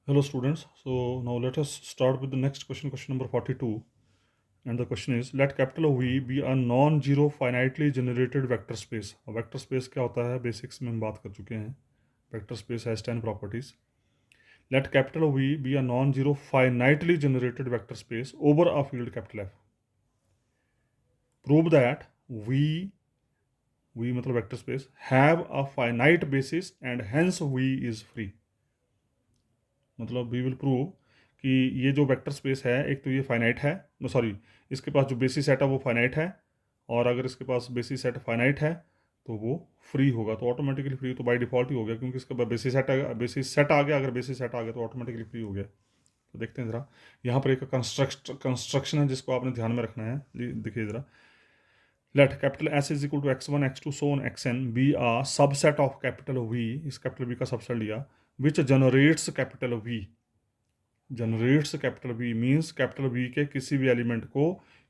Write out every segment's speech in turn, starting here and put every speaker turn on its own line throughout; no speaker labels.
Hello students, so now let us start with the next question, question number 42. And the question is, let capital V be a non-zero finitely generated vector space. अब vector space क्या होता है, basics में हम बात कर चुके हैं. Vector space has 10 properties. Let capital V be a non-zero finitely generated vector space over a field capital F. Prove that V मतलब vector space, have a finite basis and hence V is free. मतलब we will prove कि ये जो vector space है, एक तो ये finite है, सॉरी, इसके पास जो बेसिस सेट है वो फाइनाइट है, और अगर इसके पास बेसिस सेट फाइनाइट है तो वो फ्री होगा. तो ऑटोमेटिकली फ्री तो बाय डिफॉल्ट ही हो गया, क्योंकि इसके पास बेसिस सेट आ गया. अगर बेसिस सेट आ गया तो ऑटोमेटिकली फ्री हो गया. तो देखते हैं ज़रा, यहाँ पर एक कंस्ट्रक्शन है जिसको आपने ध्यान में रखना है. देखिए ज़रा, let capital S is equal to x1 x2 so on xn be a subset of capital V. इस कैपिटल वी का सबसेट लिया, which generates capital V. Generates capital V means capital V के किसी भी एलिमेंट को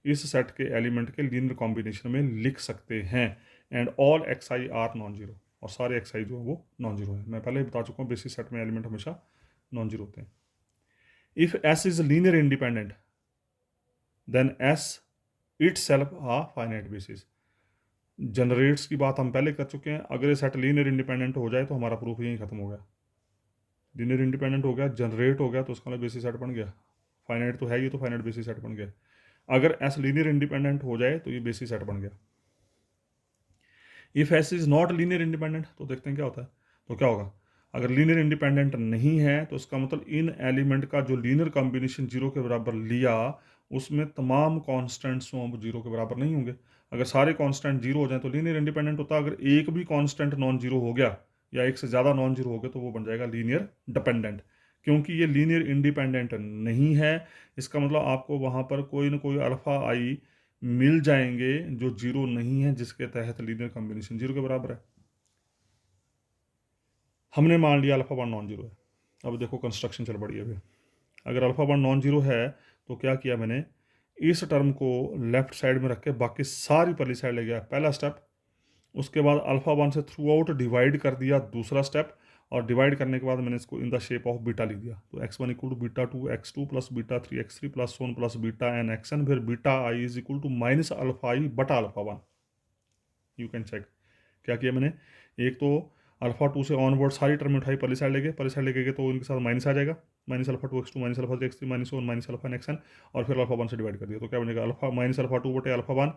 इस set के element के लीनियर कॉम्बिनेशन में लिख सकते हैं. And all x I R non zero, और सारे एक्स आई जो है वो नॉन जीरो है. मैं पहले ही बता चुका हूँ बेसिस सेट में एलिमेंट हमेशा नॉन जीरो होते हैं. If S is linear independent then S itself a finite basis. Generates की बात हम पहले कर चुके हैं. अगर ये सेट लीनियर इंडिपेंडेंट हो जाए तो हमारा प्रूफ यहीं खत्म हो गया. लीनियर इंडिपेंडेंट हो गया, जनरेट हो गया, तो उसका मतलब बेसिस सेट बन गया. फाइनाइट तो है ये, तो फाइनाइट बेसिस सेट बन गया. अगर एस लीनियर इंडिपेंडेंट हो जाए तो ये बेसिस सेट बन गया. If S is not linear independent, तो देखते हैं क्या होता है. तो क्या होगा, अगर लीनियर इंडिपेंडेंट नहीं है तो इसका मतलब इन एलिमेंट का जो लीनियर कॉम्बिनेशन जीरो के बराबर लिया, उसमें तमाम कॉन्स्टेंट्स वो जीरो के बराबर नहीं होंगे. अगर सारे कॉन्स्टेंट जीरो हो जाए तो लीनियर इंडिपेंडेंट होता है. अगर एक भी कॉन्स्टेंट नॉन जीरो हो गया या एक से ज़्यादा नॉन जीरो हो गया तो वो बन जाएगा लीनियर डिपेंडेंट. क्योंकि ये लीनियर इंडिपेंडेंट नहीं है, इसका मतलब आपको वहाँ पर कोई ना कोई अल्फ़ा आई मिल जाएंगे जो जीरो नहीं है, जिसके तहत लीनियर कॉम्बिनेशन जीरो के बराबर है. हमने मान लिया अल्फ़ा वन नॉन जीरो है. अब देखो कंस्ट्रक्शन चल पड़ी है अभी. अगर अल्फ़ा वन नॉन जीरो है तो क्या किया मैंने, इस टर्म को लेफ्ट साइड में रख के बाकी सारी परली साइड ले गया, पहला स्टेप. उसके बाद अल्फ़ा वन से थ्रू आउट डिवाइड कर दिया, दूसरा स्टेप. और डिवाइड करने के बाद मैंने इसको in the shape of beta लिख दिया. तो x1 equal to beta two x2 plus beta three x3 plus one plus beta N xn, फिर beta I is equal to minus alpha I बटा alpha one. You can check क्या किया मैंने. एक तो अल्फा टू से onward सारी term उठाई, पहली साइड लेके गए तो इनके साथ माइनस आ जाएगा. Minus alpha two x two minus alpha three x three minus one minus alpha x n, और फिर अल्फा वन से डिवाइड कर दिया. तो क्या बनेगा, अल्फा माइनस अल्फा टू बटे अल्फा वन.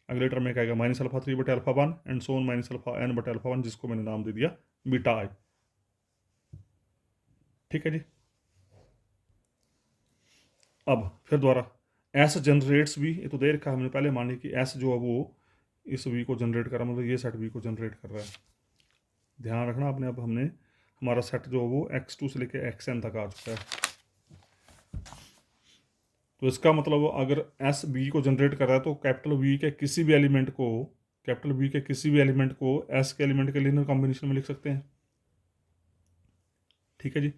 अगले टर्म में क्या आएगा, माइनस अल्फा थ्री बटे alpha one and so one minus alpha n बटे अल्फा वन, जिसको मैंने नाम दे दिया बीटा आई. ठीक है जी. अब फिर दोबारा एस जनरेट्स वी, ये तो दे रखा है हमने पहले, मान ली कि एस जो है वो इस वी को जनरेट कर रहा है, मतलब ये सेट वी को जनरेट कर रहा है. ध्यान रखना आपने, अब हमने हमारा सेट जो है वो x2 से लेकर xn तक आ चुका है. तो इसका मतलब अगर एस बी को जनरेट कर रहा है तो कैपिटल वी के किसी भी एलिमेंट को, कैपिटल वी के किसी भी एलिमेंट को एस के एलिमेंट के लीनियर कॉम्बिनेशन में लिख सकते हैं. ठीक है जी.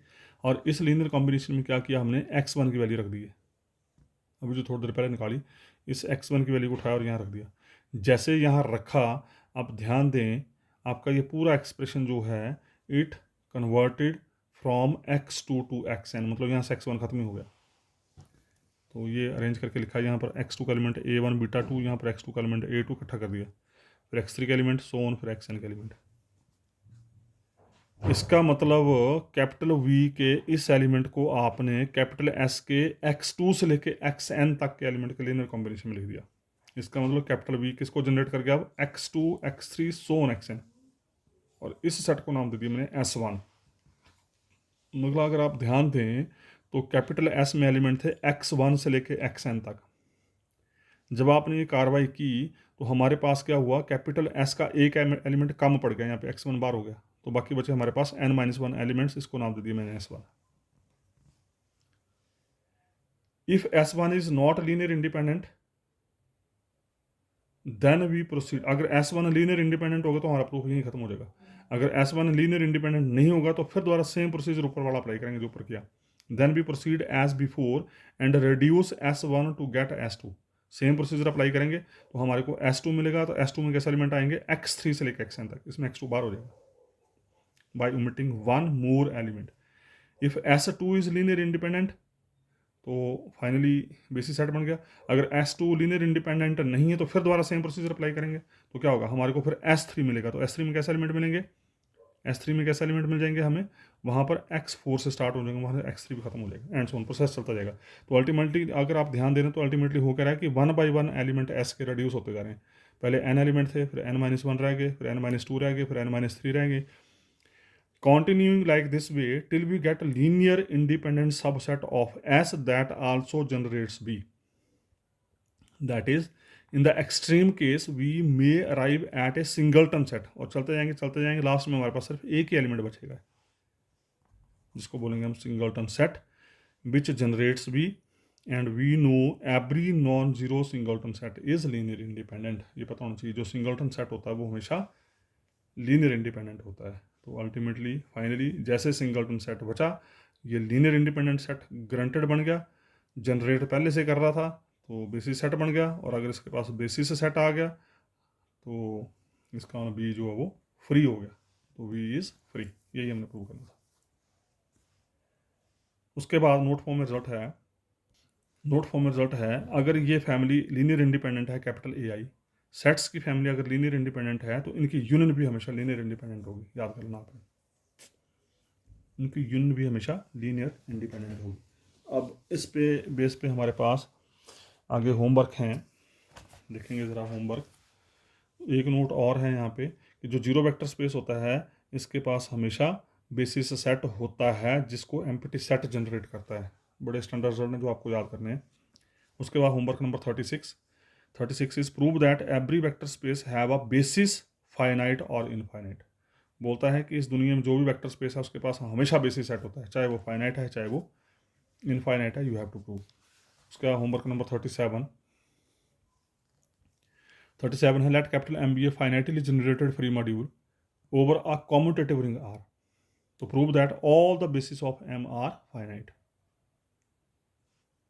और इस लीनियर कॉम्बिनेशन में क्या किया हमने, x1 की वैल्यू रख दी है. अभी जो थोड़ी देर पहले निकाली, इस x1 की वैल्यू को उठाया और यहाँ रख दिया. जैसे यहाँ रखा, आप ध्यान दें, आपका ये पूरा एक्सप्रेशन जो है it converted from x2 to xn, मतलब यहाँ से x1 खत्म ही हो गया. तो ये अरेंज करके लिखा है यहाँ पर x2 का एलिमेंट a1 बीटा टू, यहाँ पर x2 का एलिमेंट a2 इकट्ठा कर दिया, फिर x3 का एलिमेंट सो ऑन, फिर xn का एलिमेंट. इसका मतलब कैपिटल V के इस एलिमेंट को आपने कैपिटल S के x2 से लेके xn तक के एलिमेंट के लीनियर कॉम्बिनेशन में लिख दिया. इसका मतलब कैपिटल V किसको जनरेट कर गया, अब x2 x3 so on xn, और इस सेट को नाम दे दिया मैंने S1. मतलब अगर आप ध्यान दें तो कैपिटल S में एलिमेंट थे x1 से लेके xn तक. जब आपने ये कार्रवाई की तो हमारे पास क्या हुआ, कैपिटल S का एक एलिमेंट कम पड़ गया, यहाँ पे x1 बार हो गया, तो बाकी बचे हमारे पास n-1 एलिमेंट्स, इसको नाम दे दिया मैंने S1. If S1 is not linear independent then we proceed. अगर S1 लीनियर इंडिपेंडेंट होगा तो हमारा प्रूफ यहीं खत्म हो जाएगा. अगर S1 लीनियर इंडिपेंडेंट नहीं होगा तो फिर दोबारा सेम प्रोसीजर ऊपर वाला अप्लाई करेंगे जो ऊपर किया. Then we proceed as before and reduce S1 to get S2. Same procedure apply करेंगे तो हमारे को S2 मिलेगा. तो S2 में कैसे एलिमेंट आएंगे, x3 से लेकर xn तक, इसमें x2 बार हो जाएगा by omitting one more element. If S2 is linear independent तो फाइनली बेसिस सेट बन गया। अगर S2 लीनियर इंडिपेंडेंट नहीं है तो फिर दोबारा सेम प्रोसीजर अप्लाई करेंगे, तो क्या होगा हमारे को फिर S3 मिलेगा। तो S3 में कैसे एलिमेंट मिलेंगे, S3 में कैसे एलिमेंट मिल जाएंगे हमें, वहाँ पर X4 से स्टार्ट हो जाएंगे, वहाँ से X3 भी खत्म हो जाएगा, एंड सो ऑन प्रोसेस चलता जाएगा। तो अल्टीमेटली अगर आप ध्यान दे रहे हैं तो अल्टीमेटली हो क्या रहा है कि 1 बाई 1 एलिमेंट S के रिड्यूस होते जा रहे हैं। पहले n एलिमेंट थे, फिर n-1 रह गए, फिर n-2 रह गए, फिर n-3 रह गए, continuing like this way till we get a linear independent subset of S that also generates B. That is, in the extreme case we may arrive at a singleton set, और चलते जाएंगे last में हमारे पास सिर्फ एक ही element बचेगा जिसको बोलेंगे हम singleton set which generates B, and we know every non zero singleton set is linear independent. ये पता होना चाहिए, जो सिंगलटन सेट होता है वो हमेशा लीनियर इंडिपेंडेंट होता है। तो अल्टीमेटली फाइनली जैसे सिंगलटन सेट बचा, ये लीनियर इंडिपेंडेंट सेट ग्रंटेड बन गया, जनरेट पहले से कर रहा था तो बेसिस सेट बन गया, और अगर इसके पास बेसिस सेट आ गया तो इसका बी जो है वो फ्री हो गया, तो वी इज़ फ्री। यही हमने प्रूव करना था। उसके बाद नोट फॉर्म में रिजल्ट है अगर ये फैमिली लीनियर इंडिपेंडेंट है कैपिटल AI, सेट्स की फैमिली अगर लीनियर इंडिपेंडेंट है तो इनकी यूनियन भी हमेशा लीनियर इंडिपेंडेंट होगी, याद कर लेना आपने, इनकी यूनियन भी हमेशा लीनियर इंडिपेंडेंट होगी। अब इस पे बेस पे हमारे पास आगे होमवर्क हैं, देखेंगे ज़रा होमवर्क। एक नोट और है यहाँ पे कि जो जीरो वेक्टर स्पेस होता है इसके पास हमेशा बेसिस सेट होता है जिसको एम्प्टी सेट जनरेट करता है। बड़े स्टैंडर्ड रिजल्ट हैं जो आपको याद करने हैं। उसके बाद homework number 36 is prove that every vector space have a basis finite और इनफाइनाइट। बोलता है कि इस दुनिया में जो भी वेक्टर स्पेस है उसके पास हमेशा बेसिस सेट होता है, चाहे वो फाइनाइट है चाहे वो इनफाइनाइट है, यू हैव टू प्रूव। उसका होमवर्क नंबर 37 है let capital M be a finitely generated free module over a commutative ring R, तो prove that all the basis of M are finite.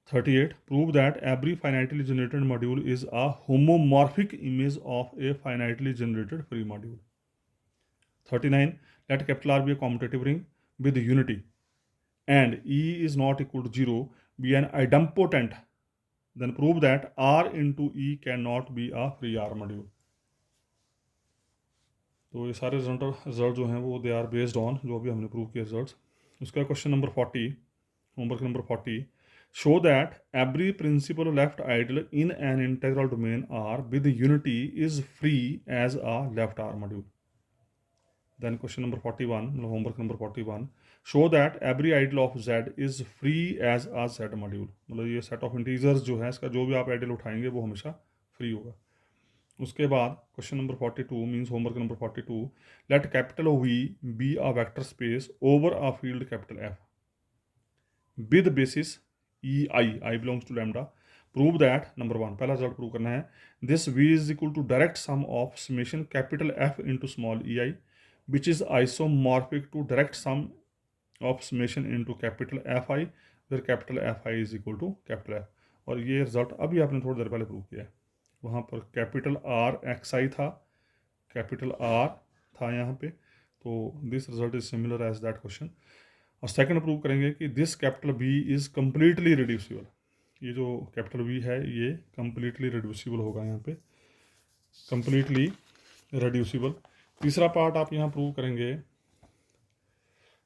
38 prove that every finitely generated module is a homomorphic image of a finitely generated free module. 39 let capital R be a commutative ring with unity and E is not equal to 0 be an idempotent, then prove that R into E cannot be a free R module. तो ये सारे result जो हैं वो they are based on जो अभी हमने prove किए रिजल्ट्स। उसका question number 40, homework number 40, show that every principal left idle in an integral domain R with unity is free as a left R module. Then question number 41, homework number 41, show that every idle of Z is free as a Z module. मतलब ये set of integers जो है इसका जो भी आप idle उठाएंगे वो हमेशा फ्री होगा। उसके बाद question number 42 means homework number 42, let capital V be a vector space over a field capital F with basis I belongs to lambda, prove that number 1 पहला रिजल्ट प्रूव करना है, this V is equal to direct sum of summation capital F into small ei which is isomorphic to direct sum of summation into capital Fi where capital Fi is equal to capital F। और ये result अभी आपने थोड़ी देर पहले prove किया है, वहाँ पर कैपिटल R xi था, कैपिटल R था यहाँ पे, तो this result is similar as that question. और सेकंड प्रूव करेंगे कि this capital B is completely reducible, ये जो कैपिटल V है ये कम्प्लीटली रिड्यूसिबल होगा यहाँ पे, कम्प्लीटली रिड्यूसिबल। तीसरा पार्ट आप यहाँ प्रूव करेंगे,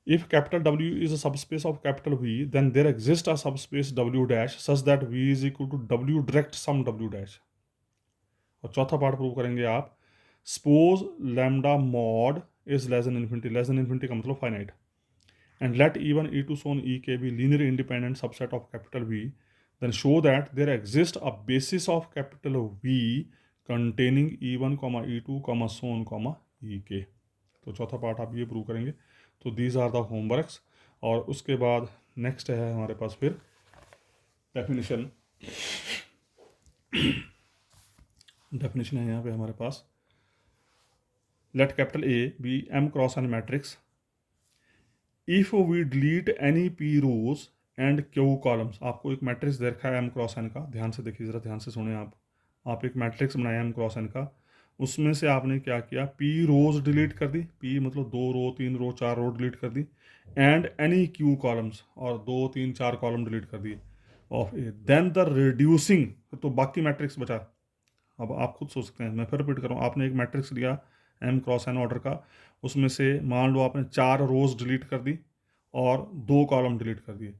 if capital W is a subspace of capital V then there exist a subspace W dash such that V is equal to W direct sum W dash. और चौथा part prove करेंगे आप, suppose lambda mod is less than infinity का मतलब finite, and let E1, E2, so on Ek be linear independent subset of capital V, then show that there exists a basis of capital V containing E1, E2, so on, Ek। तो चौथा part आप ये prove करेंगे। तो these are the homeworks. और उसके बाद next है हमारे पास फिर डेफिनेशन है यहाँ पे हमारे पास, let capital A be M cross N matrix if we delete any P rows and Q columns. आपको एक मैट्रिक्स दे रखा है M क्रॉस N का, ध्यान से देखिए ज़रा, ध्यान से सुने आप एक मैट्रिक्स बनाया M क्रॉस N का उसमें से आपने क्या किया, पी रोज डिलीट कर दी, पी मतलब 2 रो 3 रो 4 रो डिलीट कर दी, एंड एनी क्यू कॉलम्स, और 2 3 4 कॉलम डिलीट कर दिए of A, then the reducing, तो बाकी मैट्रिक्स बचा। अब आप खुद सोच सकते हैं, मैं फिर रिपीट कर रहा हूँ, आपने एक मैट्रिक्स लिया एम क्रॉस एन ऑर्डर का, उसमें से मान लो आपने 4 रोज डिलीट कर दी और 2 कॉलम डिलीट कर दिए,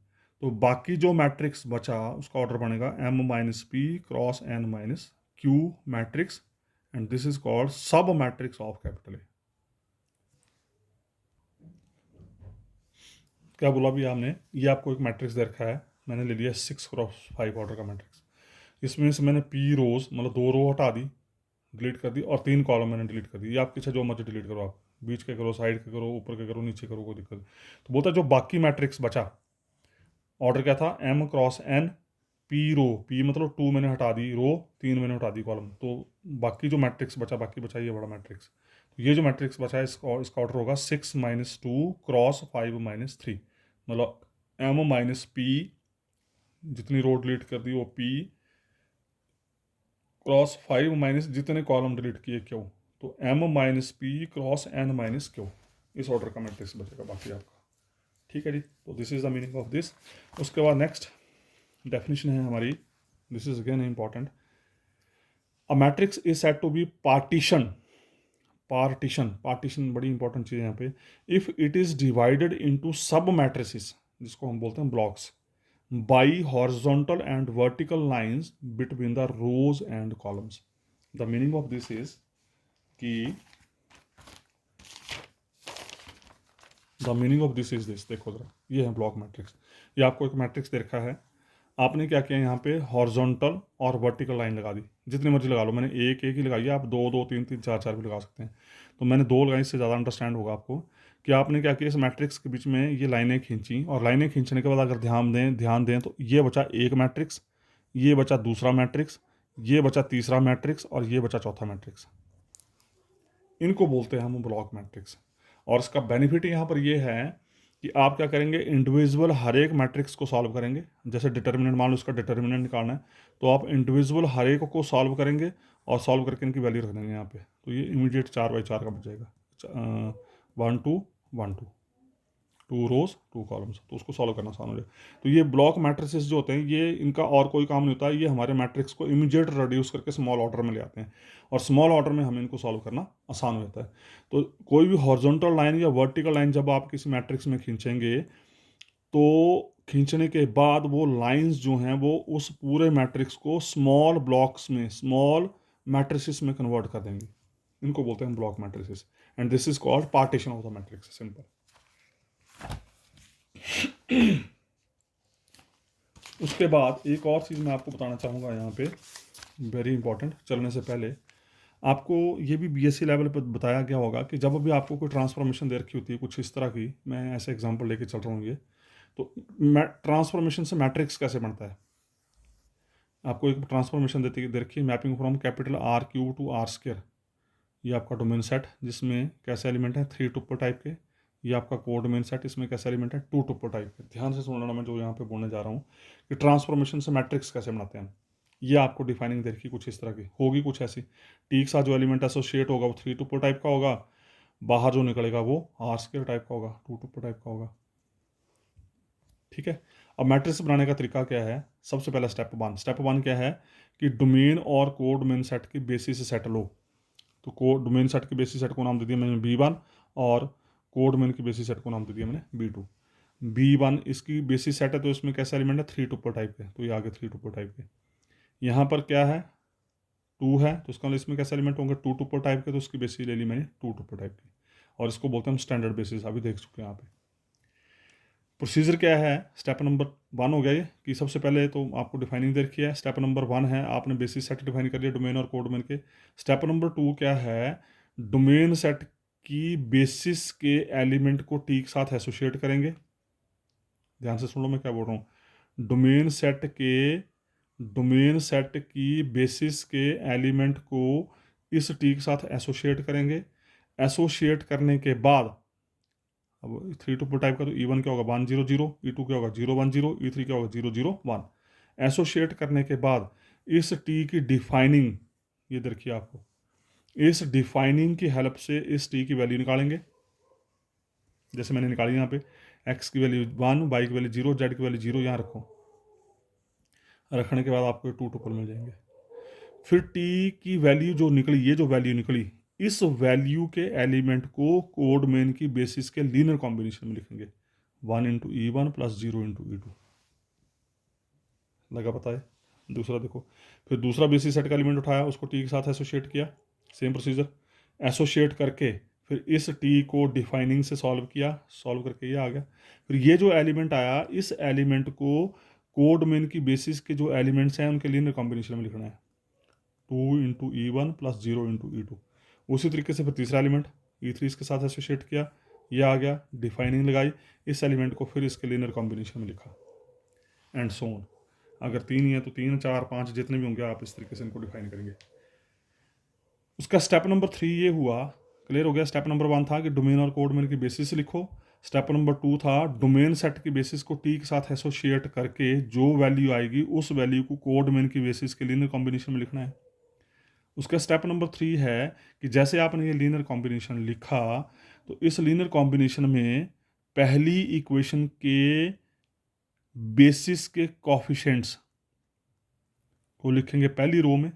तो बाकी जो मैट्रिक्स बचा उसका ऑर्डर बनेगा m minus p cross n minus q matrix, and this is called sub matrix of capital A. क्या बोला भी आपने, ये आपको एक मैट्रिक्स दे रखा है, मैंने ले लिया 6x5 ऑर्डर का मैट्रिक्स, इसमें से मैंने पी रोज मतलब 2 रो हटा दी, डिलीट कर दी, और 3 कॉलम मैंने डिलीट कर दी, ये आपकी इच्छा जो मर्जी डिलीट करो, आप बीच के करो, साइड के करो, ऊपर के करो, नीचे करो, कोई दिक्कत नहीं। तो बोलता है जो बाकी मैट्रिक्स बचा, ऑर्डर क्या था, एम क्रॉस एन पी रो, पी मतलब 2 मैंने हटा दी रो, 3 मैंने हटा दी कॉलम, तो बाकी जो मैट्रिक्स बचा, बाकी बचा ये बड़ा मैट्रिक्स, तो ये जो मैट्रिक्स बचा है इसका ऑर्डर होगा 6 माइनस 2 क्रॉस 5 माइनस 3, मतलब एम माइनस पी, जितनी रो डिलीट कर दी वो पी क्रॉस 5 माइनस जितने कॉलम डिलीट किए क्यों, तो m minus p cross n minus q, इस ऑर्डर का मैट्रिक्स बचेगा बाकी आपका। ठीक है जी, तो this is the meaning of this. उसके बाद नेक्स्ट डेफिनेशन है हमारी, this is again important, a matrix is said to be partition, partition बड़ी इंपॉर्टेंट चीज़ है यहाँ पे, if it is divided into sub matrices, जिसको हम बोलते हैं blocks, by horizontal and vertical lines between the rows and columns. The meaning of this is कि the meaning of this is this, देखो जरा, ये है ब्लॉक मैट्रिक्स, ये आपको एक मैट्रिक्स दे रखा है, आपने क्या किया यहाँ पे हॉरिजॉन्टल और वर्टिकल लाइन लगा दी, जितनी मर्जी लगा लो, मैंने एक एक ही लगाई है, आप 2 2 3 3 4 4 भी लगा सकते हैं, तो मैंने 2 लगाई, इससे ज़्यादा अंडरस्टैंड होगा आपको कि आपने क्या किया, इस मैट्रिक्स के बीच में ये लाइनें खींची, और लाइनें खींचने के बाद अगर ध्यान दें तो ये बचा एक मैट्रिक्स, ये बचा दूसरा मैट्रिक्स, ये बचा तीसरा मैट्रिक्स, और ये बचा चौथा मैट्रिक्स, इनको बोलते हैं हम ब्लॉक मैट्रिक्स। और इसका बेनिफिट यहाँ पर ये है कि आप क्या करेंगे, इंडिविजुअल हर एक मैट्रिक्स को सॉल्व करेंगे, जैसे डिटर्मिनेंट, मान लो इसका डिटर्मिनेंट निकालना है, तो आप इंडिविजुअल हर एक को सॉल्व करेंगे और सॉल्व करके इनकी वैल्यू रख देंगे यहाँ पे, तो ये इमीडिएट 4 बाई 4 का बच जाएगा, 1 2 1 2, 2 रोज 2 कॉलम्स, तो उसको सॉल्व करना आसान हो जाए। तो ये ब्लॉक मैट्रिसेस जो होते हैं, ये इनका और कोई काम नहीं होता, ये हमारे मैट्रिक्स को इमीडिएट रिड्यूस करके स्मॉल ऑर्डर में ले आते हैं, और स्मॉल ऑर्डर में हमें इनको सॉल्व करना आसान हो जाता है। तो कोई भी हॉरिजॉन्टल लाइन या वर्टिकल लाइन जब आप किसी मैट्रिक्स में खींचेंगे, तो खींचने के बाद वो लाइंस जो हैं वो उस पूरे मैट्रिक्स को स्मॉल ब्लॉक्स में, स्मॉल मैट्रिसेस में कन्वर्ट कर देंगे, इनको बोलते हैं block matrices, and this is called partition of the matrix, simple. उसके बाद एक और चीज़ मैं आपको बताना चाहूँगा यहाँ पे, वेरी इंपॉर्टेंट, चलने से पहले आपको ये भी बीएससी लेवल पर बताया गया होगा कि जब भी आपको कोई ट्रांसफॉर्मेशन दे रखी होती है कुछ इस तरह की, मैं ऐसे एग्जांपल लेके चल रहा हूँ ये, तो ट्रांसफॉर्मेशन से मैट्रिक्स कैसे बनता है, आपको एक ट्रांसफॉर्मेशन दे रखी है, mapping from capital R cube to R square, ये आपका डोमेन सेट, जिसमें कैसे एलिमेंट है 3 टुप्पल टाइप के, ये आपका कोड मेन सेट, इसमें कैसे एलिमेंट है 2 टुप्पल टाइप के। ध्यान से सुनना, मैं जो यहाँ पे बोलने जा रहा हूँ कि ट्रांसफॉर्मेशन से मैट्रिक्स कैसे बनाते हैं, ये आपको डिफाइनिंग देखी कुछ इस तरह की होगी, कुछ ऐसी, टी के साथ जो एलिमेंट एसोसिएट होगा वो 3 टुप्पल टाइप का होगा, बाहर जो निकलेगा वो आर स्क्वायर टाइप का होगा, 2 टुप्पल टाइप का होगा। ठीक है, अब मैट्रिक्स बनाने का तरीका क्या है, सबसे पहला स्टेप वन क्या है कि डोमेन और कोड मेन सेट की बेसिस सेट लो, तो कोड डोमेन सेट के बेसिस सेट को नाम दे दिया मैंने B1, और कोड मेन की बेसिस सेट को नाम दे दिया मैंने B2। B1 इसकी बेसिस सेट है, तो इसमें कैसे एलिमेंट है 3 टुप्पल टाइप के, तो ये आगे 3 टुप्पल टाइप के, यहाँ पर क्या है 2 है, तो इसका इसमें कैसे एलिमेंट होंगे 2 टुप्पल टाइप के, तो उसकी बेसिस ले ली मैंने 2 टुप्पल टाइप की, और इसको बोलते हैं हम स्टैंडर्ड बेसिस, अभी देख चुके हैं यहाँ पे। प्रोसीजर क्या है, स्टेप नंबर 1 हो गया ये कि सबसे पहले तो आपको डिफाइनिंग दे रखी है, स्टेप नंबर 1 है आपने बेसिस सेट डिफाइन कर लिया डोमेन और कोड मेन के। स्टेप नंबर 2 क्या है, डोमेन सेट की बेसिस के एलिमेंट को टी के साथ एसोसिएट करेंगे, ध्यान से सुन लो मैं क्या बोल रहा हूँ, डोमेन सेट की बेसिस के एलिमेंट को इस टी के साथ एसोसिएट करेंगे, एसोसिएट करने के बाद अब 3 टुप्पल टाइप का, तो E1 क्या होगा 1 0 0, E2 क्या होगा 0 1 0, E3 क्या होगा 0 0 1। एसोसिएट करने के बाद इस टी की डिफाइनिंग ये देखिए आपको, इस डिफाइनिंग की हेल्प से इस टी की वैल्यू निकालेंगे, जैसे मैंने निकाली यहाँ पे एक्स की वैल्यू 1, वाई की वैल्यू 0, जेड की वैल्यू 0 यहाँ रखो। रखने के बाद आपको 2 टुपल मिल जाएंगे। फिर टी की वैल्यू जो निकली, ये जो वैल्यू निकली, इस वैल्यू के एलिमेंट को कोड मेन की बेसिस के लीनियर कॉम्बिनेशन में लिखेंगे, 1 into E1 plus 0 into E2। लगा पता है। दूसरा देखो, फिर दूसरा बेसिस सेट का एलिमेंट उठाया, उसको टी के साथ एसोशिएट किया, सेम प्रोसीजर, एसोशिएट करके फिर इस टी को डिफाइनिंग से सॉल्व किया, सॉल्व करके ये आ गया। फिर ये जो एलिमेंट आया, इस एलिमेंट को कोड मेन की बेसिस के जो एलिमेंट्स हैं उनके लीनियर कॉम्बिनेशन में लिखना है, 2 into E1 plus 0 into E2। उसी तरीके से फिर तीसरा एलिमेंट E3 इसके साथ एसोशिएट किया, ये आ गया, डिफाइनिंग लगाई, इस एलिमेंट को फिर इसके लीनियर कॉम्बिनेशन में लिखा, एंड सो ऑन। अगर 3 ही है तो 3, 4, 5 जितने भी होंगे आप इस तरीके से इनको डिफाइन करेंगे। उसका स्टेप नंबर 3 ये हुआ, क्लियर हो गया। स्टेप नंबर 1 था कि डोमेन और कोड मेन की बेसिस लिखो। स्टेप नंबर 2 था डोमेन सेट की बेसिस को टी के साथ एसोशिएट करके जो वैल्यू आएगी उस वैल्यू को कोड मेन की बेसिस के लीनियर कॉम्बिनेशन में लिखना है। उसका स्टेप नंबर 3 है कि जैसे आपने ये लीनियर कॉम्बिनेशन लिखा तो इस लीनियर कॉम्बिनेशन में पहली इक्वेशन के बेसिस के कॉफिशेंट्स को लिखेंगे पहली रो में,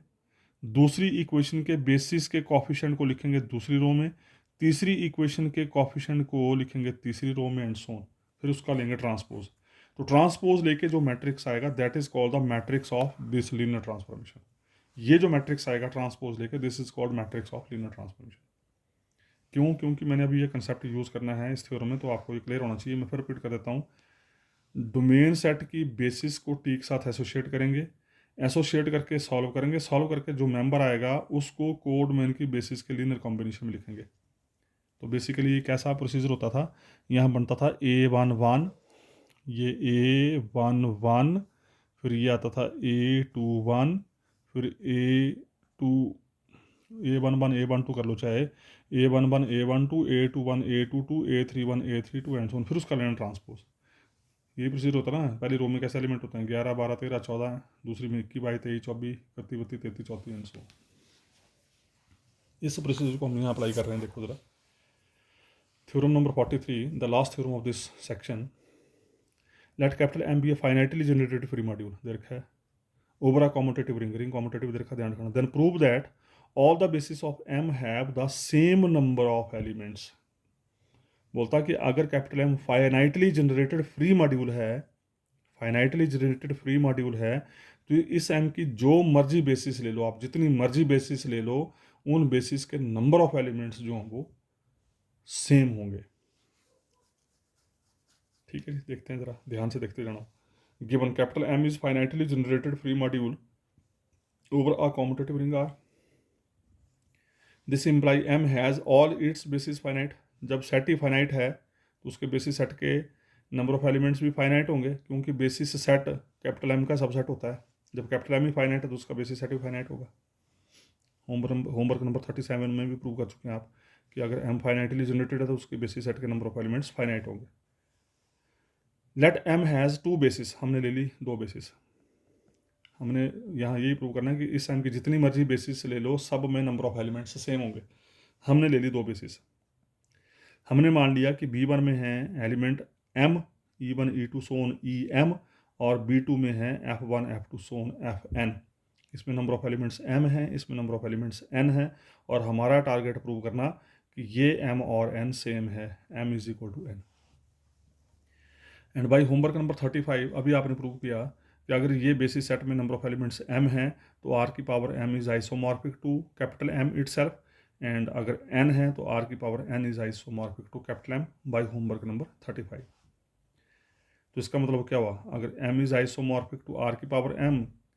दूसरी इक्वेशन के बेसिस के कॉफिशेंट को लिखेंगे दूसरी रो में, तीसरी इक्वेशन के कॉफिशेंट को लिखेंगे तीसरी रो में, एंड सो ऑन। फिर उसका लेंगे ट्रांसपोज। तो ट्रांसपोज लेके जो मैट्रिक्स आएगा that is called the matrix of this linear transformation. ये जो मैट्रिक्स आएगा ट्रांसपोज लेके, this is called matrix of linear transformation. क्यों? क्योंकि मैंने अभी ये कंसेप्ट यूज़ करना है इस थ्योरम में, तो आपको ये क्लियर होना चाहिए। मैं फिर रिपीट कर देता हूँ। डोमेन सेट की बेसिस को टी के साथ एसोशिएट करेंगे, एसोशिएट करके सॉल्व करेंगे, सॉल्व करके जो मेंबर आएगा उसको कोड मेन की बेसिस के लीनियर कॉम्बिनेशन में लिखेंगे। तो बेसिकली ये कैसा प्रोसीजर होता था, यहाँ बनता था A11, ये A11, फिर ये आता था A21, फिर A11 A12 कर लो, चाहे A11 A12 A21 A22 A31 A32 and so on, फिर उसका लेना ट्रांसपोज। ये प्रोसीजर होता है ना। पहली रो में कैसे एलिमेंट होते हैं, 11 12 13 14, दूसरी में 21 22 23 24 31 32 33 34 एंड सो। इस प्रोसीजर को हम यहाँ अप्लाई कर रहे हैं। देखो जरा, theorem number 43, the last theorem of this section, let capital M be a finitely generated free module दे रखा है, over a commutative ring, ring commutative दे रखा, ध्यान रखना। Then prove that all the basis of M have the same number of elements. बोलता कि अगर capital M finitely generated free module है, फाइनाइटली जनरेटेड फ्री मॉड्यूल है, तो इस एम की जो मर्जी बेसिस ले लो आप, जितनी मर्जी बेसिस ले लो, उन बेसिस के नंबर ऑफ एलिमेंट्स जो हैं वो सेम होंगे। ठीक है जी, देखते हैं जरा, ध्यान से देखते जाना। Given capital M is finitely generated free module over a commutative ring R, this imply M has all its basis finite. जब सेट ही फाइनाइट है तो उसके बेसिस सेट के नंबर ऑफ एलिमेंट्स भी फाइनाइट होंगे, क्योंकि बेसिस सेट कैपिटल एम का सबसेट होता है। जब कैपिटल एम ही फाइनाइट है तो उसका बेसिस सेट भी फाइनाइट होगा। होमवर्क नंबर 37 में भी प्रूव कर चुके हैं आप कि अगर एम फाइनाइटली जनरेटेड है तो उसके बेसिस सेट के नंबर ऑफ एलिमेंट्स फाइनाइट होंगे। लेट एम हैज़ 2 बेसिस, हमने ले ली 2 बेसिस। हमने यहाँ यही प्रूव करना है कि इस एम की जितनी मर्जी बेसिस ले लो, सब में नंबर ऑफ एलिमेंट्स सेम होंगे। हमने ले ली 2 बेसिस। हमने मान लिया कि B1 में है एलिमेंट M, E1 E2 सोन EM, और B2 में है F1 F2 सोन FN। इसमें नंबर ऑफ एलिमेंट्स M है, इसमें नंबर ऑफ एलिमेंट्स N है, और हमारा टारगेट प्रूव करना कि ये M और N सेम है, M is equal to N। And by homework number 35 अभी आपने प्रूव किया कि अगर ये बेसिस सेट में नंबर ऑफ एलिमेंट्स M हैं तो R की power M is isomorphic to capital M itself, and अगर n है तो r की power n is isomorphic to capital M by homework number 35। तो इसका मतलब क्या हुआ, अगर m is isomorphic to r की power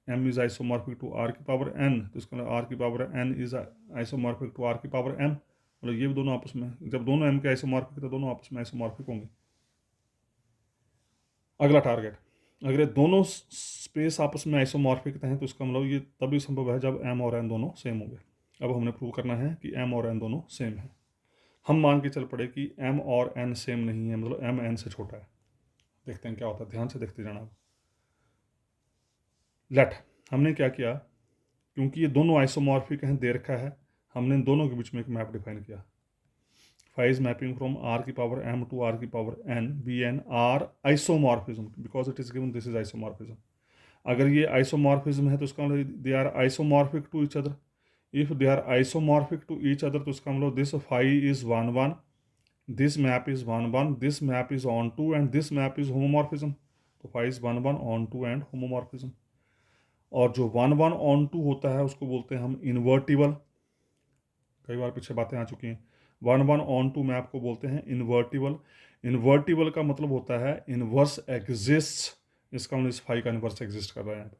m is isomorphic to r की पावर n, तो इसका मतलब r की power n is isomorphic to r की पावर m, मतलब ये दोनों आपस में, जब दोनों m के आइसोमॉर्फिक तो दोनों आपस में आइसोमॉर्फिक होंगे। अगला टारगेट, अगर ये दोनों स्पेस आपस में आइसोमॉर्फिक हैं तो इसका मतलब ये तभी संभव है जब m और n दोनों सेम होंगे। अब हमने प्रूव करना है कि m और n दोनों सेम है। हम मान के चल पड़े कि m और n सेम नहीं है, मतलब m n से छोटा है। देखते हैं क्या होता है, ध्यान से देखते जाना। लेट, हमने क्या किया, क्योंकि ये दोनों आइसोमॉर्फिक हैं, दे रखा है, हमने इन दोनों के बीच में एक मैप डिफाइन किया। Phi is mapping from R की पावर एम टू आर की power N be an R isomorphism, because it is given this is isomorphism. अगर ये आइसोमॉर्फिज्म है तो इसका मतलब they are isomorphic to each other. If they are isomorphic to each other तो इसका मतलब this phi is 1 1, this map is 1 1, this map is onto and this map is homomorphism. तो phi is 1 1 onto and homomorphism. और जो 1 1 on to होता है उसको बोलते हैं हम इन्वर्टिबल। कई बार पीछे बातें आ चुकी हैं। 1 1 ऑन टू मैप को बोलते हैं इन्वर्टिबल। इन्वर्टिबल का मतलब होता है इनवर्स एग्जिस्ट। इसका मतलब इस फाई का इनवर्स एग्जिस्ट कर रहा है यहाँ पे।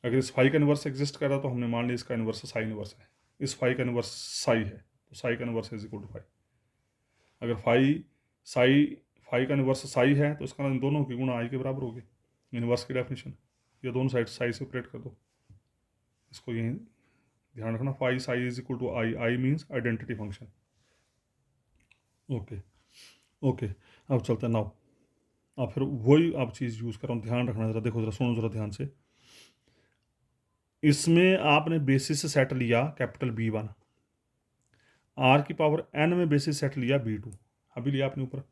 अगर इस फाई का इनवर्स एग्जिस्ट कर रहा है तो हमने मान लिया इसका इनवर्स साई इनवर्स है। इस फाई का इनवर्स साई है तो साई का inverse is equal to phi. अगर फाई का इनवर्स साई है तो इसका इन दोनों की गुणा आई के बराबर होगी। इनवर्स की डेफिनेशन, ये दोनों साइड साई से ऑपरेट कर दो। इसको यहीं ध्यान रखना, phi psi is equal to I. I means identity function. Okay okay, अब चलते हैं नाउ। अब फिर वही आप चीज़ यूज़ कर रहा हूँ, ध्यान रखना जरा, देखो जरा, सुनो जरा ध्यान से। इसमें आपने बेसिस सेट लिया कैपिटल B1, आर की पावर n में बेसिस सेट लिया B2, अभी लिया आपने ऊपर,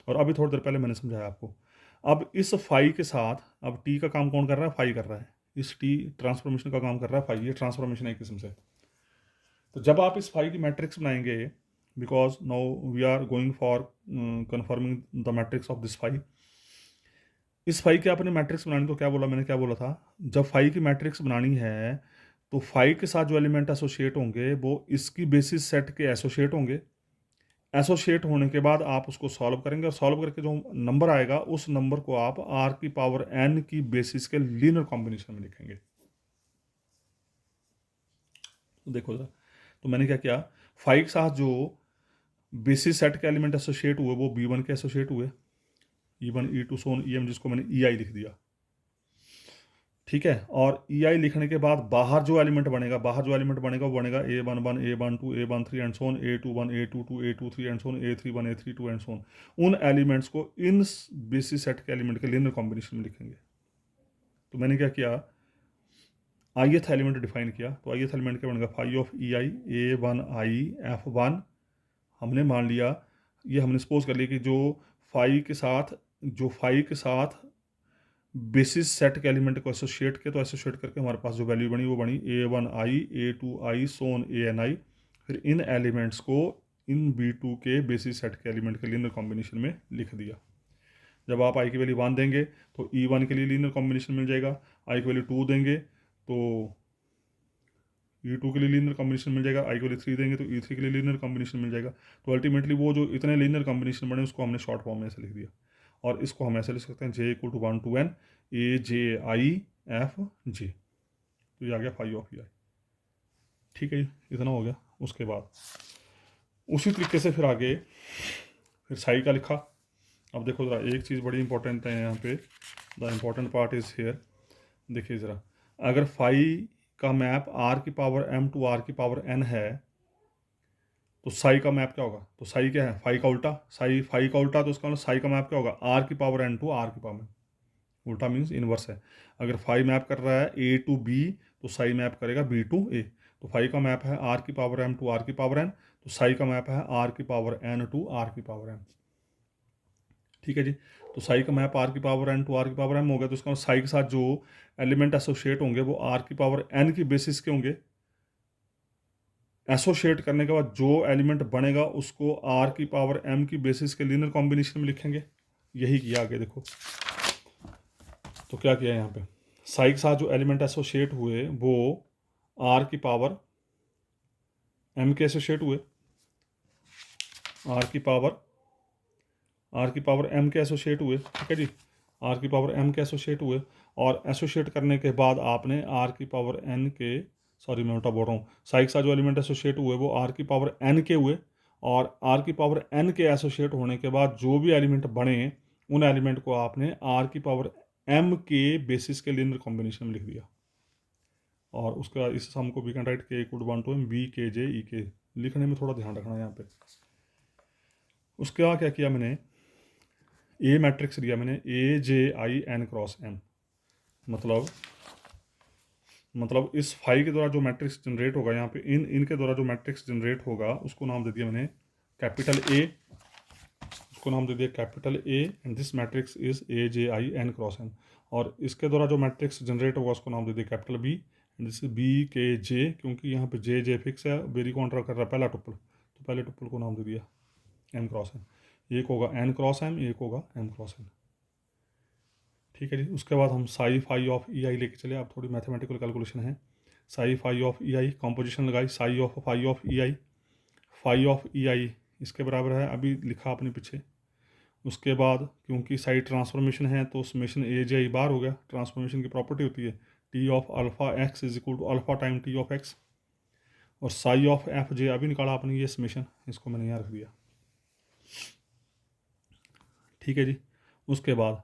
और अभी थोड़ी देर पहले मैंने समझाया आपको। अब इस फाई के साथ अब टी का काम कौन कर रहा है? फाई कर रहा है। इस टी ट्रांसफॉर्मेशन का काम कर रहा है फाई। ये ट्रांसफॉर्मेशन है एक किस्म से। तो जब आप इस फाई की मैट्रिक्स बनाएंगे, because now we are going for confirming the matrix of this phi. इस फाई की आपने मैट्रिक्स बनानी, तो क्या बोला मैंने, क्या बोला था, जब फाई की मैट्रिक्स बनानी है तो फाई के साथ जो एलिमेंट एसोसिएट होंगे वो इसकी बेसिस सेट के एसोसिएट होंगे। एसोसिएट होने के बाद आप उसको सॉल्व करेंगे और सॉल्व करके जो नंबर आएगा उस नंबर को आप आर की पावर एन की बेसिस के लीनियर कॉम्बिनेशन में लिखेंगे। तो देखो जरा, तो मैंने क्या किया, फाई के साथ जो बेसिस सेट के एलिमेंट एसोसिएट हुए वो B1 के एसोसिएट हुए, E1 E2 सोन EM, जिसको मैंने EI लिख दिया। ठीक है, और EI लिखने के बाद बाहर जो एलिमेंट बनेगा वो बनेगा A11 A12 A13 and so on A21 A22 A23 and so on A31 A32 and so on. उन एलिमेंट्स को इन बेसिस सेट के एलिमेंट के लीनियर कॉम्बिनेशन में लिखेंगे। तो मैंने क्या किया, ith एलिमेंट डिफाइन किया। तो ith एलिमेंट क्या बनेगा, phi of EI A1I F1। हमने मान लिया, ये हमने सपोज कर लिया कि जो फाई के साथ बेसिस सेट के एलिमेंट को एसोसिएट किया, तो एसोसिएट करके हमारे पास जो वैल्यू बनी वो बनी A1I A2I सोन ANI। फिर इन एलिमेंट्स को इन B2 के बेसिस सेट के एलिमेंट के लीनियर कॉम्बिनेशन में लिख दिया। जब आप आई की वैल्यू 1 देंगे तो E1 के लिए लीनियर कॉम्बिनेशन मिल जाएगा, आई की वैल्यू 2 देंगे तो E2 के लिए लीनियर कॉम्बिनेशन मिल जाएगा, आई की वैल्यू 3 देंगे तो E3 के लिए लीनियर कॉम्बिनेशन मिल जाएगा। तो अल्टीमेटली वो जो इतने लीनियर कॉम्बिनेशन बने उसको हमने शॉर्ट फॉर्म में ऐसे लिख दिया, और इसको हम ऐसे लिख सकते हैं J = 1 to n AJIFJ। तो ये आ गया फाई ऑफ EI। ठीक है, इतना हो गया। उसके बाद उसी तरीके से फिर आगे फिर साई का लिखा। अब देखो ज़रा, एक चीज़ बड़ी इंपॉर्टेंट है यहाँ पे, the important part is here. देखिए ज़रा, अगर फाई का मैप R की पावर M टू R की पावर n है तो साई का मैप क्या होगा? तो साई क्या है? फाई का उल्टा। फाई का उल्टा, तो उसका मतलब साई का मैप क्या होगा? R की पावर n टू R की पावर। उल्टा मीन्स इनवर्स है। अगर फाई मैप कर रहा है A टू B तो साई मैप करेगा B टू A। तो फाई का मैप है R की पावर M टू R की पावर n, तो साई का मैप है R की पावर n टू R की पावर m। ठीक है जी, तो साई का मैप R की पावर n टू R की पावर m हो गया। तो उसका साई के साथ जो एलिमेंट एसोसिएट होंगे वो R की पावर n की बेसिस के होंगे। एसोसिएट करने के बाद जो एलिमेंट बनेगा उसको R की पावर m की बेसिस के लीनियर कॉम्बिनेशन में लिखेंगे। यही किया आगे देखो। तो क्या किया यहाँ पे, साई के साथ जो एलिमेंट एसोसिएट हुए वो R की पावर m के एसोसिएट हुए, R की पावर m के एसोसिएट हुए। ठीक है जी, R की पावर m के एसोसिएट हुए, और एसोसिएट करने के बाद आपने R की पावर n के, सॉरी मैं उल्टा बोल रहा हूँ, साई के साथ जो एलिमेंट एसोसिएट हुए वो R की पावर n के हुए, और R की पावर n के एसोसिएट होने के बाद जो भी एलिमेंट बने उन एलिमेंट को आपने R की पावर m के बेसिस के लीनियर कॉम्बिनेशन में लिख दिया। और उसका इस सम को we can write K = 1 to m B K J E K। लिखने में थोड़ा ध्यान रखना यहाँ पे। उसके बाद क्या किया मैंने, ए मैट्रिक्स लिया मैंने AJI n × m। मतलब मतलब इस फाई के द्वारा जो मैट्रिक्स जनरेट होगा यहाँ पे इनके द्वारा जो मैट्रिक्स जनरेट होगा उसको नाम दे दिया मैंने कैपिटल ए, उसको नाम दे दिया capital A, and this matrix is A J I N cross N. और इसके द्वारा जो मैट्रिक्स जनरेट होगा उसको नाम दे दिया capital B, and this B के जे, क्योंकि यहाँ पे जे जे फिक्स है, वेरी कॉन्ट्रा कर रहा है पहला टुपल, तो पहले टुपल को नाम दे दिया एम क्रॉस एन। एक होगा एन क्रॉस एम, एक होगा एम क्रॉस एन। ठीक है जी। उसके बाद हम psi phi of E I लेके चले, अब थोड़ी मैथमेटिकल कैलकुलेशन है। Psi phi of E I, composition लगाई, psi of phi of E I, phi of E I इसके बराबर है, अभी लिखा अपने पीछे। उसके बाद क्योंकि साई ट्रांसफॉर्मेशन है तो समेशन ए जे आई बार हो गया, ट्रांसफॉर्मेशन की प्रॉपर्टी होती है T of alpha x is equal to alpha time T of x. और साई ऑफ एफ जे अभी निकाला आपने, ये समेशन, इसको मैंने यहाँ रख दिया। ठीक है जी। उसके बाद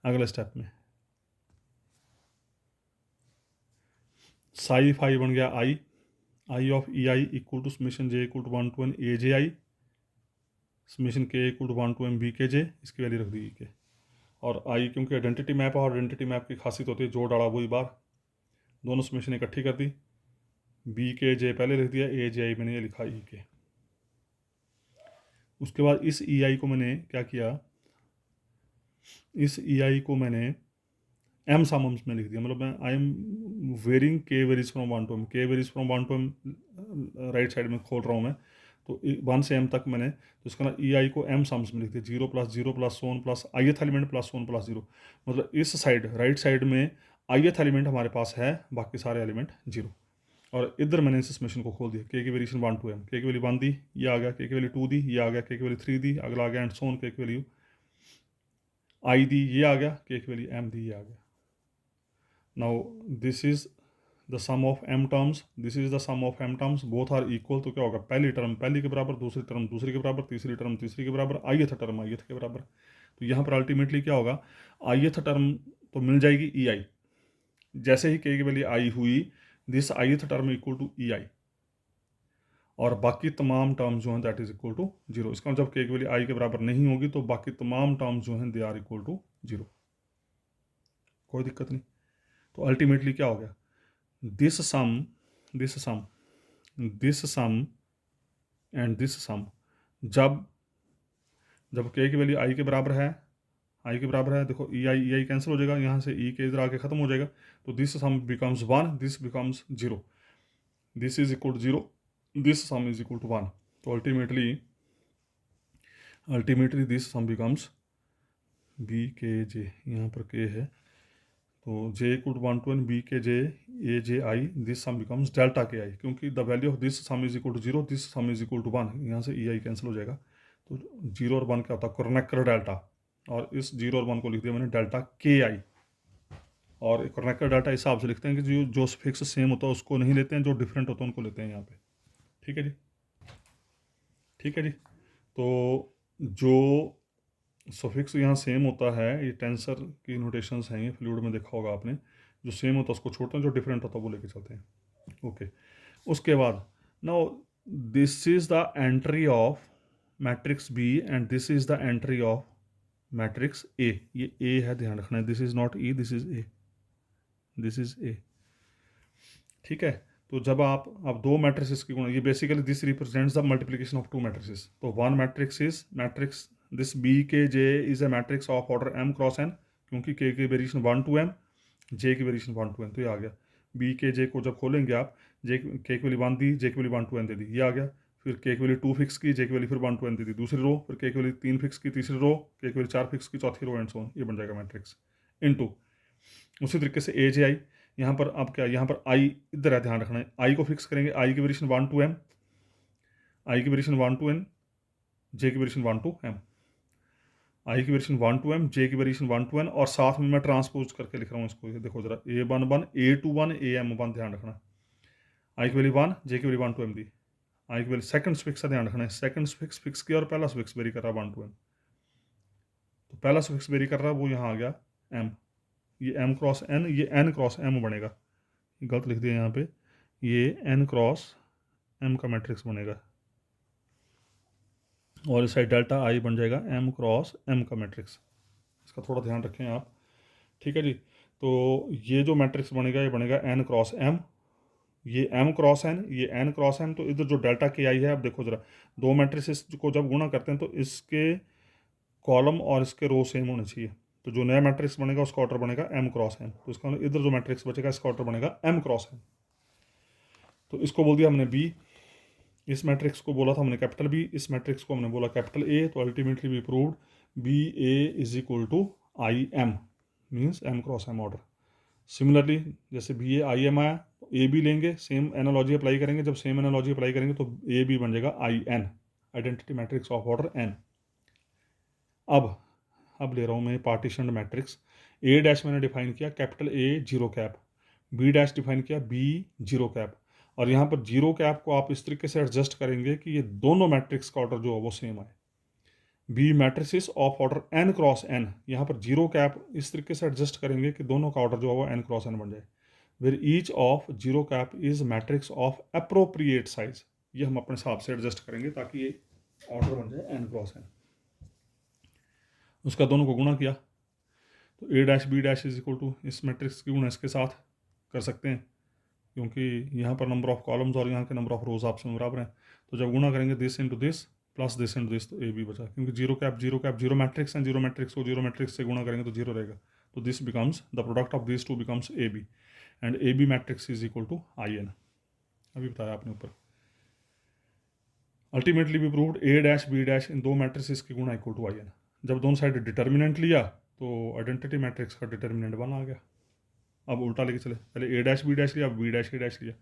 अगले स्टेप में साई फाई बन गया I, I of E I equal to summation J equal to 1 to n A J I, summation K equal to 1 to m B के जे, इसकी वैल्यू रख दी के। और आई क्योंकि आइडेंटिटी मैप है और आइडेंटिटी मैप की खासियत होती है जो डाला वही बार, दोनों समेशन इकट्ठी कर दी, बी के जे पहले लिख दिया, ए जे आई मैंने ये लिखा ई के। उसके बाद इस ई आई को मैंने क्या किया, इस ई आई को मैंने एम सामम्स में लिख दिया, मतलब मैं आई एम वेरिंग के वेरीज फ्रॉम 1 to m, के varies from 1 to m right side में खोल रहा हूँ मैं, तो 1 से m तक मैंने, तो इसका ना ई आई को एम सम्स में लिख दिया, 0 + 0 + सोन plus ith element plus so on plus 0, मतलब इस साइड राइट साइड में ith एलिमेंट हमारे पास है, बाकी सारे एलिमेंट 0। और इधर मैंने इस समेशन को खोल दिया, के की वेरिएशन 1 to m, के की वैल्यू 1 दी, ये आ गया, के की वैल्यू 2 दी, ये आ गया, के की वैल्यू 3 दी, अगला आ गया एंड सोन, के की वैल्यू आई दी, ये आ गया, के की वैल्यू m दी, ये आ गया। Now this is the sum of m terms, this is the sum of m terms, both are equal, तो क्या होगा, पहली टर्म पहली के बराबर, दूसरी टर्म दूसरी के बराबर, तीसरी टर्म तीसरी के बराबर, ith टर्म ith के बराबर। तो यहाँ पर अल्टीमेटली क्या होगा, ith टर्म तो मिल जाएगी ई आई, जैसे ही के की वैल्यू आई हुई, this ith term equal to E I, और बाकी तमाम टर्म्स जो हैं दैट इज इक्वल टू 0। इसका जब के की वैल्यू आई के बराबर नहीं होगी तो बाकी तमाम टर्म्स जो हैं दे आर इक्वल टू 0, कोई दिक्कत नहीं। तो अल्टीमेटली क्या हो गया, this sum this sum this sum and this sum, जब जब के की वैल्यू आई के बराबर है, आई के बराबर है, देखो ई आई कैंसिल हो जाएगा, यहाँ से ई के इधर आके खत्म हो जाएगा, तो this sum becomes 1, this becomes 0, this is equal to 0, this sum is equal to 1। तो ultimately this sum becomes B के जे, यहाँ पर के है तो J equal to 1 to n B के J A J I, this sum becomes delta K I, क्योंकि the value of this sum is equal to 0, this sum is equal to 1, यहाँ से ई I cancel हो जाएगा, तो 0 और 1 क्या होता है, कोरोनेकर डेल्टा, और इस 0 और 1 को लिख दिया मैंने डेल्टा के आई। और कोरोनेकर डेल्टा इस हिसाब से लिखते हैं कि जो फिक्स सेम होता है उसको नहीं लेते हैं, जो डिफरेंट होता है उनको लेते हैं यहाँ पे। ठीक है जी, ठीक है जी। तो जो सफिक्स यहाँ सेम होता है, ये टेंसर की नोटेशंस हैं, ये फ्लूइड में देखा होगा आपने, जो सेम होता है उसको छोड़ते हैं, जो डिफरेंट होता है वो लेके चलते हैं। ओके। उसके बाद now this is the entry of matrix B and this is the entry of matrix A, ये ए है, ध्यान रखना है, this is not E, this is A, this is A. ठीक है। तो जब आप दो मैट्रिसेस की गुणा, ये basically this represents the multiplication of two matrices, तो one matrix is matrix, this B के J is a matrix of order m cross n, क्योंकि के की वेरिएशन 1 to m, जे की वेरिएशन 1 to n, तो ये आ गया। बी के जे को जब खोलेंगे आप, जे के की वैल्यू 1 दी, जे की वैल्यू 1 to n दे दी, ये आ गया। फिर के की वैल्यू 2 फिक्स की, जे की वैल्यू फिर 1 to n दे दी दूसरी रो, फिर के की वैल्यू 3 फिक्स की तीसरी रो, के की वैल्यू 4 फिक्स की चौथी रो, एंड सो ऑन, ये बन जाएगा मैट्रिक्स इनटू। उसी तरीके से ए जे आई, यहाँ पर अब क्या, यहाँ पर आई इधर है, ध्यान रखना है, आई को फिक्स करेंगे, आई की वेरिएशन 1 to m, आई की वेरिएशन 1 to n, जे की वेरिएशन 1 to m, आई की वेरिएशन 1 to m, जे की वेरिएशन 1 to n, और साथ में मैं ट्रांसपोज करके लिख रहा हूँ इसको, ये देखो जरा, a1 1 a2 1 am1, ध्यान रखना, आई की वैल्यू 1, जे की वैल्यू 1 to m दी, आई की वैल्यू सेकंड फिक्स का ध्यान रखना है, सेकंड फिक्स किया और पहला फिक्स वेरी कर रहा है 1 to m, तो पहला फिक्स वेरी कर रहा है वो यहाँ आ गया m, ये m क्रॉस n, ये n क्रॉस m बनेगा, गलत लिख दिया यहाँ पे, ये n क्रॉस m का मैट्रिक्स बनेगा, और इस साइड डेल्टा आई बन जाएगा m क्रॉस m का मैट्रिक्स, इसका थोड़ा ध्यान रखें आप। ठीक है जी। तो ये जो मैट्रिक्स बनेगा ये बनेगा n क्रॉस m, ये m क्रॉस n, ये n क्रॉस m। तो इधर जो डेल्टा के आई है, अब देखो जरा, दो मैट्रिसेस को जब गुणा करते हैं तो इसके कॉलम और इसके रो सेम होने चाहिए। तो जो नया मैट्रिक्स बनेगा उसका ऑर्डर बनेगा m क्रॉस n। तो इसका मतलब इधर जो मैट्रिक्स बचेगा इसका ऑर्डर बनेगा m क्रॉस n। तो इसको बोल दिया हमने b, इस मैट्रिक्स को बोला था हमने कैपिटल B, इस मैट्रिक्स को हमने बोला कैपिटल A। तो ultimately we proved BA is equal to IM, means M cross M order. Similarly जैसे BA IM आया तो A भी लेंगे, सेम एनालॉजी अप्लाई करेंगे। जब सेम एनालॉजी अप्लाई करेंगे तो A भी बन जाएगा IN, identity matrix of order n। अब ले रहा हूँ मैं पार्टीशन मैट्रिक्स। A डैश मैंने डिफाइन किया capital A zero cap, B dash define किया B जीरो कैप, और यहाँ पर जीरो कैप को आप इस तरीके से एडजस्ट करेंगे कि ये दोनों मैट्रिक्स का ऑर्डर जो है वो सेम आए। Be matrices of order n cross n, यहाँ पर जीरो कैप इस तरीके से एडजस्ट करेंगे कि दोनों का ऑर्डर जो है वो n क्रॉस n बन जाए। Where each of zero cap is matrix of appropriate size, ये हम अपने हिसाब से एडजस्ट करेंगे ताकि ये ऑर्डर बन जाए n क्रॉस n। उसका दोनों को गुणा किया तो A dash B dash is equal to इस मैट्रिक्स की गुणा इसके साथ कर सकते हैं, क्योंकि यहाँ पर नंबर ऑफ कॉलम्स और यहाँ के नंबर ऑफ रोज आपस में बराबर हैं। तो जब गुणा करेंगे this into this plus this into this, तो ए बी बचा, क्योंकि जीरो कैप जीरो मैट्रिक्स हैं, जीरो मैट्रिक्स को जीरो मैट्रिक्स से गुणा करेंगे तो जीरो रहेगा। तो this becomes the product of this two becomes A B, and A B matrix is equal to IN। अभी बताया आपने ऊपर। अल्टीमेटली भी proved A dash B dash इन दो मैट्रिक्स की गुणा इक्वल टू IN। जब दोनों साइड डिटर्मिनेंट लिया तो आइडेंटिटी मैट्रिक्स का डिटर्मिनेंट 1 आ गया। अब उल्टा लेके चले, पहले A डैश B डैश लिया, अब B डैश A डैश लिया,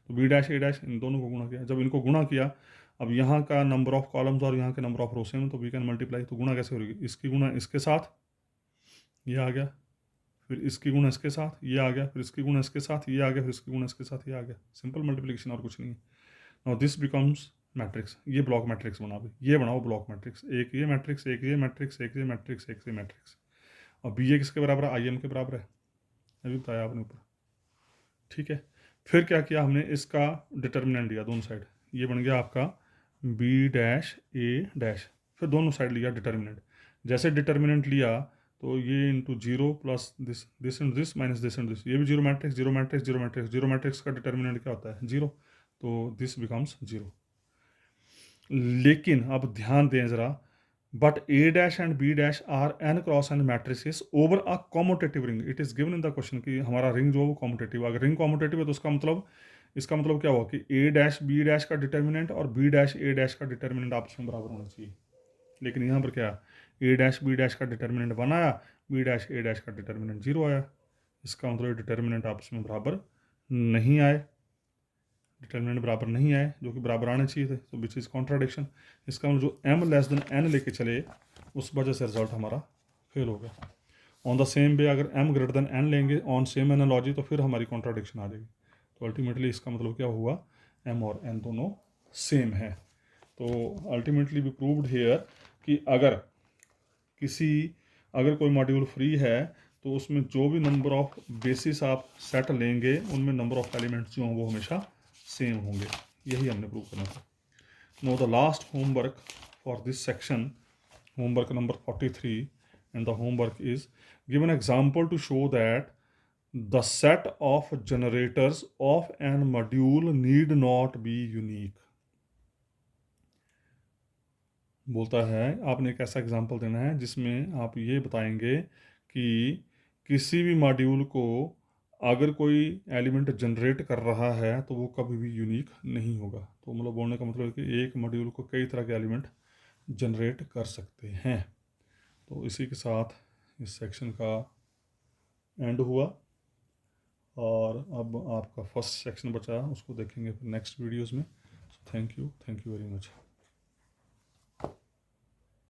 तो B dash A dash in दोनों को गुणा किया। जब इनको गुणा किया, अब यहाँ का नंबर ऑफ कॉलम्स और यहाँ के नंबर ऑफ रो सेम, तो वी कैन मल्टीप्लाई। तो गुणा कैसे हो रही है, इसकी गुणा इसके साथ ये आ गया, फिर इसकी गुणा इसके साथ ये आ गया, फिर इसकी गुणा इसके साथ ये आ गया, फिर इसकी गुणा इसके साथ ये आ गया। सिंपल मल्टीप्लिकेशन और कुछ नहीं है। नाउ दिस बिकम्स मैट्रिक्स, ये ब्लॉक मैट्रिक्स बना। भी ये बनाओ ब्लॉक मैट्रिक्स, एक ये मैट्रिक्स, एक ये मैट्रिक्स, एक ये मैट्रिक्स, एक ये मैट्रिक्स। और बी ए किसके बराबर है, IM के बराबर है, अभी बताया आपने ऊपर। ठीक है, फिर क्या किया हमने, इसका डिटर्मिनेंट लिया दोनों साइड, ये बन गया आपका B डैश A डैश, फिर दोनों साइड लिया डिटर्मिनेंट। जैसे डिटर्मिनेंट लिया तो ये into zero plus this, this into this minus this into this, ये भी zero matrix, zero matrix, zero matrix, zero matrix का डिटर्मिनेंट क्या होता है, जीरो, तो दिस बिकम्स जीरो। लेकिन अब ध्यान दें ज़रा, but A dash and B dash are n cross n matrices over a commutative ring. It is given in the question कि हमारा रिंग जो है वो कॉम्यूटेटिव। अगर रिंग कॉम्यूटेटिव है तो उसका मतलब, इसका मतलब क्या हुआ कि A डैश B डैश का डिटर्मिनेंट और B डैश A डैश का डिटर्मिनेंट आपस में बराबर होना चाहिए। लेकिन यहाँ पर क्या, A डैश B डैश का डिटर्मिनेंट 1 आया, B डैश A डैश का डिटर्मिनेंट 0 आया। इसका मतलब डिटर्मिनेंट आपस में बराबर नहीं आए, डिटर्मिनेंट बराबर नहीं आए, जो कि बराबर आने चाहिए थे, तो विच इज़ कॉन्ट्राडिक्शन। इसका मतलब जो m लेस देन n लेके चले उस वजह से रिजल्ट हमारा फेल हो गया। ऑन द सेम वे अगर m ग्रेटर देन n लेंगे ऑन सेम एनालॉजी तो फिर हमारी कॉन्ट्राडिक्शन आ जाएगी। तो अल्टीमेटली इसका मतलब क्या हुआ, m और n दोनों सेम है। तो अल्टीमेटली वी प्रूव्ड हेयर कि अगर कोई मॉड्यूल फ्री है तो उसमें जो भी नंबर ऑफ बेसिस आप सेट लेंगे उनमें नंबर ऑफ एलिमेंट्स जो हों वो हमेशा सेम होंगे। यही हमने प्रूव करना था। No the last homework for this section, homework number 43, and the homework is give an example to show that the set of generators of an module need not be unique. बोलता है आपने एक ऐसा example देना है जिसमें आप ये बताएंगे कि किसी भी मॉड्यूल को अगर कोई एलिमेंट जनरेट कर रहा है तो वो कभी भी यूनिक नहीं होगा। तो मतलब बोलने का मतलब है कि एक मॉड्यूल को कई तरह के एलिमेंट जनरेट कर सकते हैं। तो इसी के साथ इस सेक्शन का एंड हुआ, और अब आपका फर्स्ट सेक्शन बचा उसको देखेंगे नेक्स्ट वीडियोस में। Thank you very much.